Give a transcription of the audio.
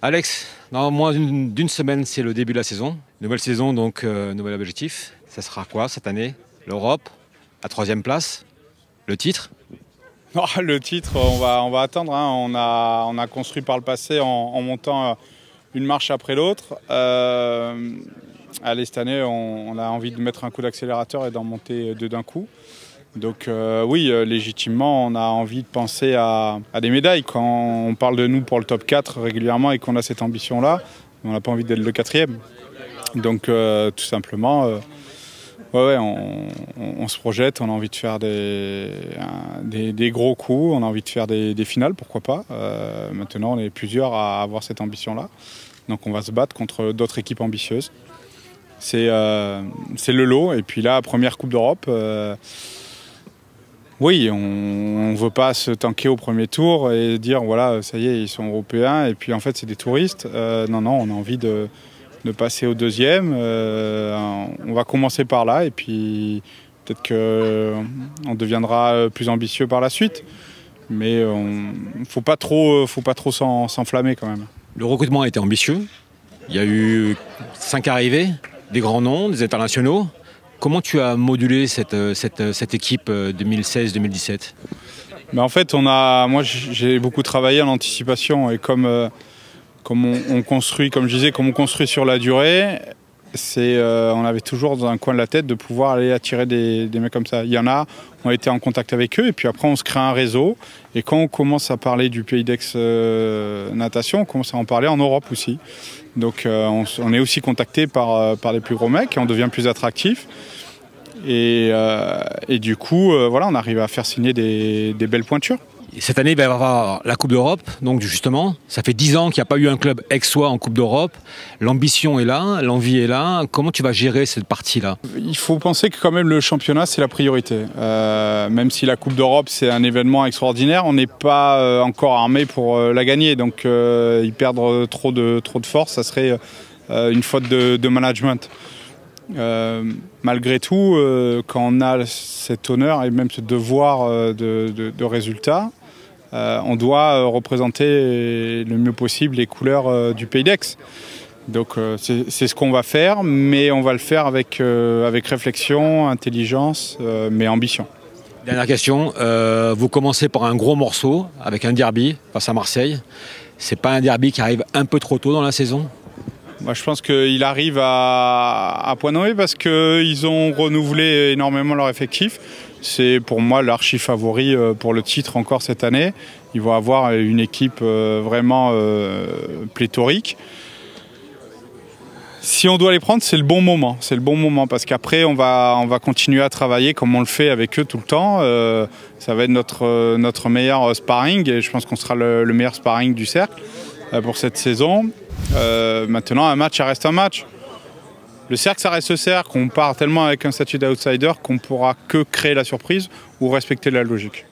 Alex, dans moins d'une semaine, c'est le début de la saison. Nouvelle saison, donc nouvel objectif. Ça sera quoi cette année? L'Europe, la 3e place, le titre? Oh, le titre, on va attendre. Hein. On a construit par le passé en montant une marche après l'autre. Allez, cette année, on a envie de mettre un coup d'accélérateur et d'en monter deux d'un coup. Donc oui, légitimement, on a envie de penser à des médailles. Quand on parle de nous pour le top 4 régulièrement et qu'on a cette ambition-là, on n'a pas envie d'être le 4e. Donc tout simplement, on se projette, on a envie de faire des gros coups, on a envie de faire des finales, pourquoi pas. Maintenant, on est plusieurs à avoir cette ambition-là. Donc on va se battre contre d'autres équipes ambitieuses. C'est le lot. Et puis là, première Coupe d'Europe. Oui, on ne veut pas se tanker au premier tour et dire voilà, ça y est, ils sont européens et puis en fait c'est des touristes. Non, on a envie de passer au 2e. On va commencer par là et puis peut-être qu'on deviendra plus ambitieux par la suite. Mais il ne faut pas trop s'enflammer quand même. Le recrutement a été ambitieux. Il y a eu 5 arrivées, des grands noms, des internationaux. Comment tu as modulé cette équipe 2016-2017? En fait, moi j'ai beaucoup travaillé en anticipation et comme on construit, comme je disais, comme on construit sur la durée, on avait toujours dans un coin de la tête de pouvoir aller attirer des mecs comme ça. Il y en a, on a été en contact avec eux et puis après on se crée un réseau. Et quand on commence à parler du Pays d'Aix natation, on commence à en parler en Europe aussi. Donc on est aussi contacté par les plus gros mecs et on devient plus attractif. Et du coup, voilà, on arrive à faire signer des belles pointures. Cette année, il va y avoir la Coupe d'Europe, donc justement, ça fait 10 ans qu'il n'y a pas eu un club aixois en Coupe d'Europe. L'ambition est là, l'envie est là. Comment tu vas gérer cette partie-là? Il faut penser que quand même le championnat, c'est la priorité. Même si la Coupe d'Europe, c'est un événement extraordinaire, on n'est pas encore armé pour la gagner. Donc y perdre trop de force, ça serait une faute de management. Malgré tout, quand on a cet honneur et même ce devoir de résultat, on doit représenter le mieux possible les couleurs du Pays d'Aix. Donc c'est ce qu'on va faire, mais on va le faire avec réflexion, intelligence, mais ambition. Dernière question, vous commencez par un gros morceau avec un derby face à Marseille. C'est pas un derby qui arrive un peu trop tôt dans la saison? Moi, je pense qu'il arrive à point nommé parce qu'ils ont renouvelé énormément leur effectif. C'est pour moi l'archi favori pour le titre encore cette année. Ils vont avoir une équipe vraiment pléthorique. Si on doit les prendre, c'est le bon moment. C'est le bon moment parce qu'après, on va continuer à travailler comme on le fait avec eux tout le temps. Ça va être notre meilleur sparring et je pense qu'on sera le meilleur sparring du cercle pour cette saison. Maintenant, un match, ça reste un match. Le cercle, ça reste le cercle. On part tellement avec un statut d'outsider qu'on ne pourra que créer la surprise ou respecter la logique.